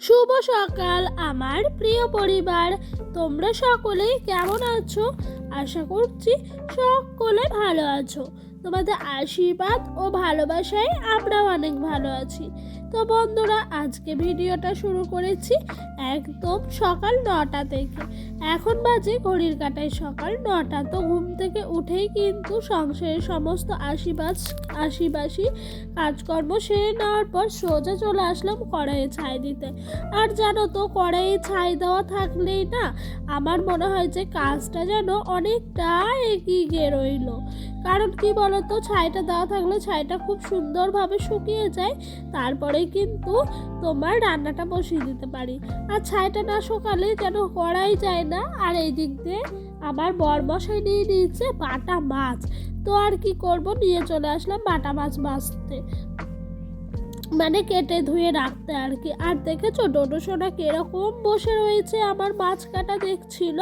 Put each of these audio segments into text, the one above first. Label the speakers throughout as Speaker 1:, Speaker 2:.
Speaker 1: শুভ সকাল আমার প্রিয় পরিবার, তোমরা সকলেই কেমন আছো? আশা করছি সকলে ভালো আছো। তোমাদের আশীর্বাদ ও ভালোবাসায় আমরাও অনেক ভালো আছি। তো বন্ধুরা, আজকে ভিডিওটা শুরু করেছি একদম সকাল 9টা থেকে। এখন বাজে ঘড়ির কাঁটায় সকাল 9টা। তো ঘুম থেকে উঠেই কিন্তু সংসারের সমস্ত আশিবাসি কাজকর্ম সেরে নেওয়ার পর সোজা চলে আসলাম কড়াইয়ে ছাই দিতে। আর জানো তো, কড়াইয়ে ছাই দেওয়া থাকলেই না আমার মনে হয় যে কাজটা যেন অনেকটা এগিয়ে গিয়ে রইল। কারণ কি বলতো, ছাইটা দেওয়া থাকলে ছাইটা খুব সুন্দরভাবে শুকিয়ে যায়, তারপরে কিন্তু তোমার রান্নাটা বসিয়ে দিতে পারি। আর ছাইটা না শুকালে যেন করাই যায় না। আর এই দিক দিয়ে আমার বরমশাই নিয়ে নিয়েছে বাটা মাছ। তো আর কি করব, নিয়ে চলে আসলাম বাটা মাছ ভাজতে, মানে কেটে ধুয়ে রাখতে আর কি। আর দেখেছো ডোডো সোনা কিরকম বসে রয়েছে, আমার মাছ কাটা দেখছিল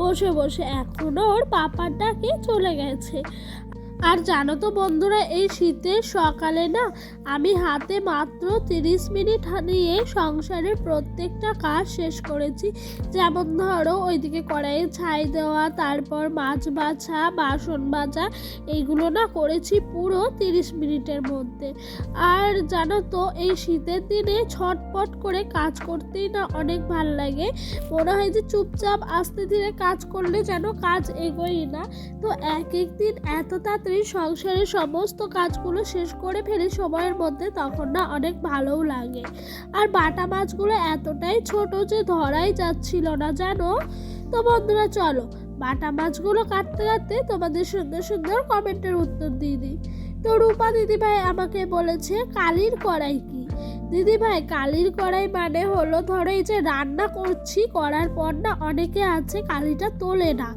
Speaker 1: বসে বসে। এখনো ওর পাপার ডাকে চলে গেছে। আর জানো তো বন্ধুরা, এই শীতের সকালে না আমি হাতে মাত্র 30 মিনিট নিয়ে সংসারের প্রত্যেকটা কাজ শেষ করেছি। যেমন ধরো, ওইদিকে কড়াইয়ে ছাই দেওয়া, তারপর মাছ বাছা, বাসন মাজা, এইগুলো না করেছি পুরো 30 মিনিটের মধ্যে। আর জানো তো, এই শীতের দিনে ছটপট করে কাজ করতেই না অনেক ভালো লাগে। মনে হয় যে চুপচাপ আস্তে ধীরে কাজ করলে যেন কাজ এগোয় না। তো এক দিন এত তাড়াতাড়ি সংসারের সমস্ত কাজগুলো শেষ করে ফেলি সময়ের মধ্যে, তখন না অনেক ভালোও লাগে। আর বাটা মাছগুলো এতটাই ছোট যে ধরাই যাচ্ছিল না জানো। তো বন্ধুরা চলো, বাটা মাছগুলো কাটতে কাটতে তোমাদের সুন্দর সুন্দর কমেন্টের উত্তর দিয়ে দিই। তো রূপা দিদিভাই আমাকে বলেছে কালির কড়াই কি? দিদিভাই, কালির কড়াই মানে হলো, ধরো এই যে রান্না করছি, করার পর না অনেকে আছে কালিটা তোলে না।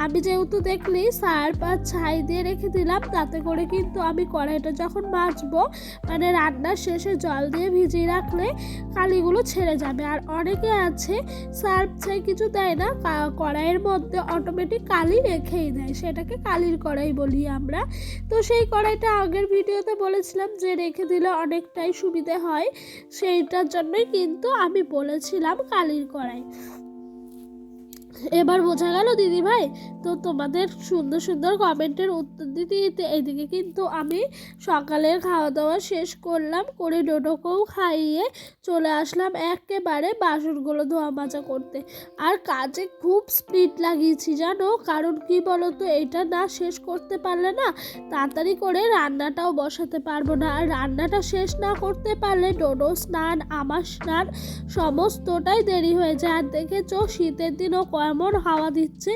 Speaker 1: আমি যেহেতু দেখলি সার্ফ আর ছাই দিয়ে রেখে দিলাম, তাতে করে কিন্তু আমি কড়াইটা যখন মাজবো, মানে রান্নার শেষে জল দিয়ে ভিজিয়ে রাখলে কালিগুলো ছেড়ে যাবে। আর অনেকে আছে সার্ফ ছাই কিছু দেয় না, কড়াইয়ের মধ্যে অটোমেটিক কালি রেখেই দেয়, সেটাকে কালির কড়াই বলি আমরা। তো সেই কড়াইটা আগের ভিডিওতে বলেছিলাম যে রেখে দিলে অনেকটাই সুবিধে হয়, সেইটার জন্যই কিন্তু আমি বলেছিলাম কালির কড়াই। এবার বোঝা গেল দিদিভাই? তো তোমাদের সুন্দর সুন্দর কমেন্টের উত্তর দিতে দিতে এইদিকে কিন্তু আমি সকালের খাওয়া দাওয়া শেষ করলাম, করে ডোডোকেও খাইয়ে চলে আসলাম একেবারে বাসনগুলো ধোয়া মাজা করতে। আর কাজে খুব স্পিড লাগিয়েছি জানো, কারণ কি বলো তো, এটা না শেষ করতে পারলে না তাড়াতাড়ি করে রান্নাটাও বসাতে পারবো না। আর রান্নাটা শেষ না করতে পারলে ডোডো স্নান, আমার স্নান, সমস্তটাই দেরি হয়ে যায়। আর দেখেছো শীতের দিনও কেমন হাওয়া দিচ্ছে,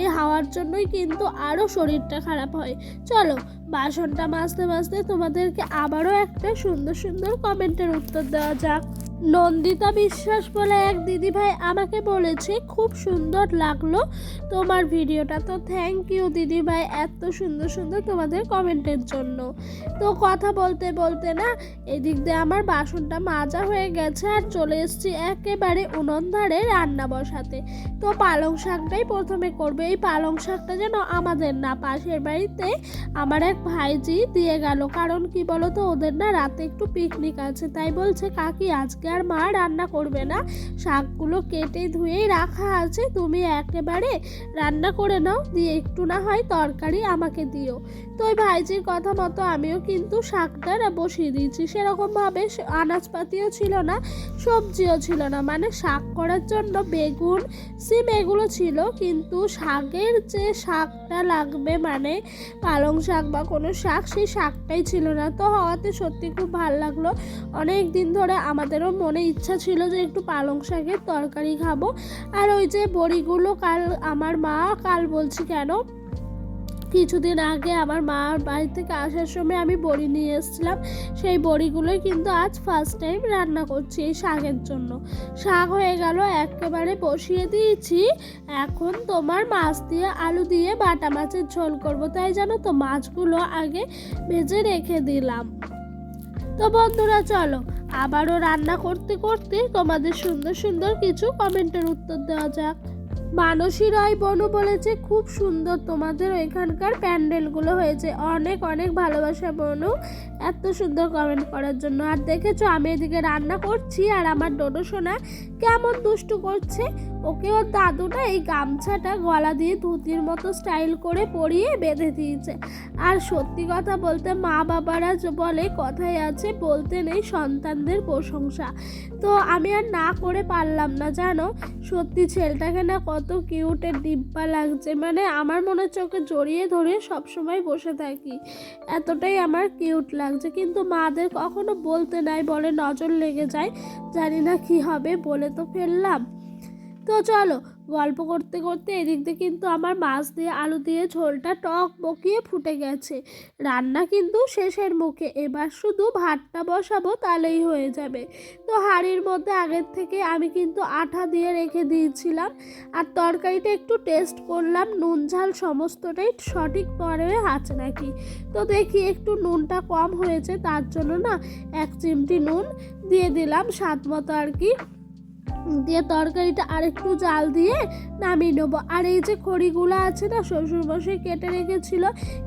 Speaker 1: এই হাওয়ার জন্যই কিন্তু আরও শরীরটা খারাপ হয়। চলো, বাসনটা মাজতে মাজতে তোমাদেরকে আবারও একটা সুন্দর সুন্দর কমেন্টের উত্তর দেওয়া যাক। নন্দিতা বিশ্বাস বলে এক দিদিভাই আমাকে বলেছে খুব সুন্দর লাগলো তোমার ভিডিওটা। তো থ্যাংক ইউ দিদিভাই, এত সুন্দর সুন্দর তোমাদের কমেন্টের জন্য। তো কথা বলতে বলতে না এদিক দিয়ে আমার বাসনটা মাজা হয়ে গেছে, আর চলে এসেছি একেবারে উনুন ধারে রান্না বসাতে। তো পালং শাকটাই প্রথমে করবে। এই পালং শাকটা যেন আমাদের না, পাশের বাড়িতে আমার এক ভাইজি দিয়ে গেল। কারণ কি বলো তো, ওদের না রাতে একটু পিকনিক আছে, তাই বলছে কাকি আজকে আর মা রান্না করবে না, শাকগুলো কেটে ধুয়েই রাখা আছে, তুমি একেবারে রান্না করে নাও, দিয়ে একটু না হয় তরকারি আমাকে দিও। তো ওই ভাইজির কথা মতো আমিও কিন্তু শাকটা বসিয়ে দিয়েছি। সেরকমভাবে আনাজপাতিও ছিল না, সবজিও ছিল না, মানে শাক করার জন্য বেগুন, সিম এগুলো ছিল, কিন্তু শাকের যে শাকটা লাগবে, মানে পালং শাক বা কোনো শাক, সেই শাকটাই ছিল না। তো হওয়াতে সত্যি খুব ভালো লাগলো। অনেক দিন ধরে আমাদেরও মনে ইচ্ছা ছিল যে একটু পালং শাকের তরকারি খাবো। আর ওই যে বড়িগুলো কাল বলছি কেন, কিছুদিন আগে আমার মার বাড়ি থেকে আসার সময় আমি বড়ি নিয়ে এসেছিলাম, সেই বড়িগুলোই কিন্তু আজ ফার্স্ট টাইম রান্না করছি এই শাকের জন্য। শাক হয়ে গেল, একেবারে বসিয়ে দিয়েছি। এখন তোমার মাছ দিয়ে আলু দিয়ে বাটা মাছের ঝোল করব, তাই জানো তো মাছগুলো আগে ভেজে রেখে দিলাম। তো বন্ধুরা চলো, আবারও রান্না করতে করতে তোমাদের সুন্দর সুন্দর কিছু কমেন্টের উত্তর দেওয়া যাক। মানসী রায় বনু বলেছে খুব সুন্দর তোমাদের ওইখানকার প্যান্ডেলগুলো হয়েছে। অনেক অনেক ভালোবাসা বনু এত সুন্দর কমেন্ট করার জন্য। আর দেখেছো আমি এদিকে রান্না করছি আর আমার ডোডো সোনা কেমন দুষ্টু করছে। ওকে ওর দাদু না এই গামছাটা গলা দিয়ে ধুতির মতো স্টাইল করে পরিয়ে বেঁধে দিয়েছে। আর সত্যি কথা বলতে মা বাবারা বলে কথায় আছে বলতে নেই সন্তানদের প্রশংসা। তো আমি আর না করে পারলাম না জানো, সত্যি ছেলেটাকে না কত কিউটের ডিব্বা লাগছে, মানে আমার মনে হচ্ছে ওকে জড়িয়ে ধরে সবসময় বসে থাকি, এতটাই আমার কিউট লাগছে। কিন্তু মাদের কখনো বলতে নাই, বলে নজর লেগে যায়, জানি না কি হবে, বলে তো ফেললাম। তো চলো গল্প করতে করতে এদিক দিয়ে কিন্তু আমার মাছ দিয়ে আলু দিয়ে ঝোলটা টক বকিয়ে ফুটে গেছে। রান্না কিন্তু শেষের মুখে, এবার শুধু ভাতটা বসাবো তাহলেই হয়ে যাবে। তো হাঁড়ির মধ্যে আগের থেকে আমি কিন্তু আঠা দিয়ে রেখে দিয়েছিলাম। আর তরকারিটা একটু টেস্ট করলাম, নুন ঝাল সমস্তটাই সঠিক পরে আছে নাকি। তো দেখি একটু নুনটা কম হয়েছে, তার জন্য না 1 চিমটি নুন দিয়ে দিলাম স্বাদ মতো আর কি, দিয়ে তরকারিটা আরেকটু জাল দিয়ে নামিয়ে নেবো। আর এই যে খড়িগুলো আছে না শ্বশুরমশাই কেটে রেখেছিল,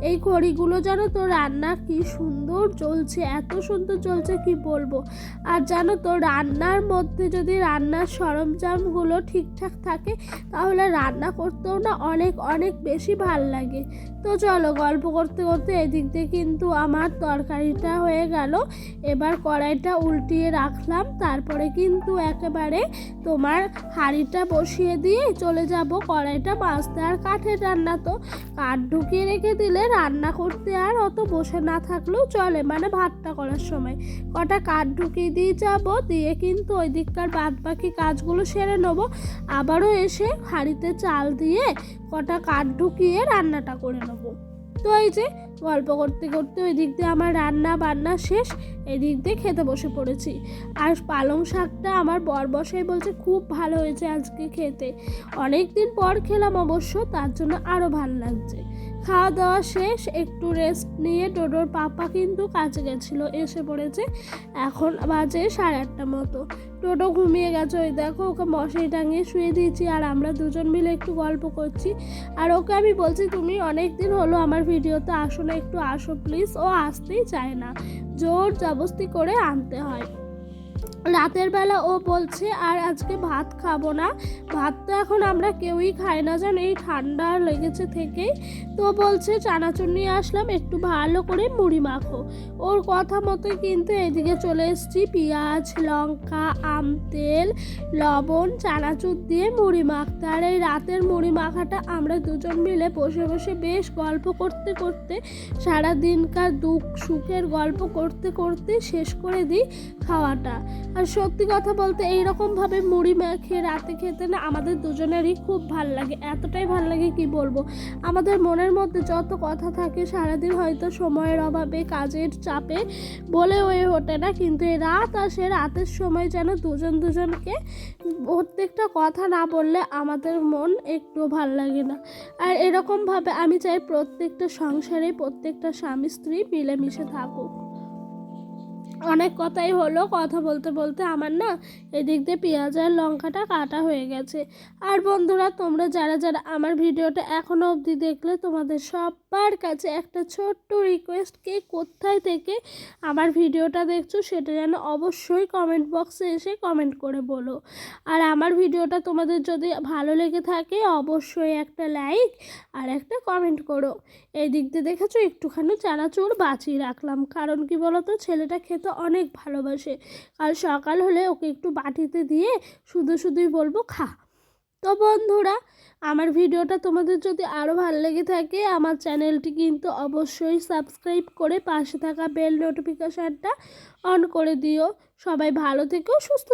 Speaker 1: এই খড়িগুলো জানো তো রান্না কি সুন্দর চলছে, এত সুন্দর চলছে কি বলবো। আর জানো তো রান্নার মধ্যে যদি রান্নার সরঞ্জামগুলো ঠিকঠাক থাকে তাহলে রান্না করতেও না অনেক অনেক বেশি ভাল লাগে। তো চলো গল্প করতে করতে এদিক দিয়ে কিন্তু আমার তরকারিটা হয়ে গেল। এবার কড়াইটা উল্টিয়ে রাখলাম, তারপরে কিন্তু একেবারে তোমার হাঁড়িটা বসিয়ে দিয়ে চলে যাব কড়াইটা মাজতে। আর কাঠের রান্না তো কাঠ ঢুকিয়ে রেখে দিলে রান্না করতে আর অত বসে না থাকলেও চলে, মানে ভাতটা করার সময় কটা কাঠ ঢুকিয়ে দিয়ে যাব, দিয়ে কিন্তু ওই দিককার বাদ বাকি কাজগুলো সেরে নেবো। আবারও এসে হাঁড়িতে চাল দিয়ে কটা কাঠ ঢুকিয়ে রান্নাটা করে নেবো। তো এই যে গল্প করতে করতে ওই দিক দিয়ে আমার রান্না বান্না শেষ, এদিক দিয়ে খেতে বসে পড়েছি। আর পালং শাকটা আমার বরবসাই বলছে খুব ভালো হয়েছে আজকে খেতে, অনেক দিন পর খেলাম অবশ্য, তার জন্য আরও ভালো লাগছে। খাওয়া দাওয়া শেষ, একটু রেস্ট নিয়ে ডোডোর পাপা কিন্তু কাজে গেছিলো, এসে পড়েছে, এখন বাজে 8:30 মতো। টোটো ঘুমিয়ে গেছে, ওই দেখো ওকে মশারি টাঙিয়ে শুয়ে দিয়েছি আর আমরা দুজন মিলে একটু গল্প করছি। আর ওকে আমি বলছি তুমি অনেক দিন হলো আমার ভিডিওতে আসো না, একটু আসো প্লিজ, ও আসতেই চায় না, জোর জবরদস্তি করে আনতে হয়। রাতের বেলা ও বলছে আর আজকে ভাত খাবো না, ভাত তো এখন আমরা কেউই খাই না জানো, এই ঠান্ডা লেগেছে থেকেই। তো বলছে চানাচুর নিয়ে আসলাম, একটু ভালো করে মুড়ি মাখো। ওর কথা মতোই কিন্তু এদিকে চলে এসেছি, পেঁয়াজ লঙ্কা আম তেল লবণ চানাচুর দিয়ে মুড়ি মাখতে। আর এই রাতের মুড়ি মাখাটা আমরা দুজন মিলে বসে বসে বেশ গল্প করতে করতে, সারাদিনকার দুঃখ সুখের গল্প করতে করতে শেষ করে দিই খাওয়াটা। আর সত্যি কথা বলতে এইরকমভাবে মুড়ি মেখে রাতে খেতে না আমাদের দুজনেরই খুব ভাল লাগে, এতটাই ভাল লাগে কি বলবো। আমাদের মনের মধ্যে যত কথা থাকে সারাদিন হয়তো সময়ের অভাবে কাজের চাপে বলে হয়ে ওঠে না, কিন্তু এই রাত আসে, রাতের সময় যেন দুজন দুজনকে প্রত্যেকটা কথা না বললে আমাদের মন একটু ভাল লাগে না। আর এরকমভাবে আমি চাই প্রত্যেকটা সংসারে প্রত্যেকটা স্বামী স্ত্রী মিলেমিশে থাকুক। অনেক কথাই হলো, কথা বলতে বলতে আমার না এদিক দিয়ে পেঁয়াজ আর লঙ্কাটা কাটা হয়ে গেছে। আর বন্ধুরা তোমরা যারা যারা আমার ভিডিওটা এখনও অবধি দেখলে তোমাদের সবার কাছে একটা ছোট্ট রিকোয়েস্ট, কে কোথায় থেকে আমার ভিডিওটা দেখছো সেটা যেন অবশ্যই কমেন্ট বক্সে এসে কমেন্ট করে বলো। আর আমার ভিডিওটা তোমাদের যদি ভালো লেগে থাকে অবশ্যই একটা লাইক আর একটা কমেন্ট করো। এই দিক দিয়ে দেখেছো একটুখানি চানাচুর বাঁচিয়ে রাখলাম, কারণ কি বলো তো ছেলেটা খেতে অনেক ভালোবাসে, কাল সকাল হলে ওকে একটু বাটিতে দিয়ে শুধু শুধুই বলবো খা। তো বন্ধুরা আমার ভিডিওটা তোমাদের যদি আরও ভালো লেগে থাকে আমার চ্যানেলটি কিন্তু অবশ্যই সাবস্ক্রাইব করে পাশে থাকা বেল নোটিফিকেশানটা অন করে দিও। সবাই ভালো থেকো, সুস্থ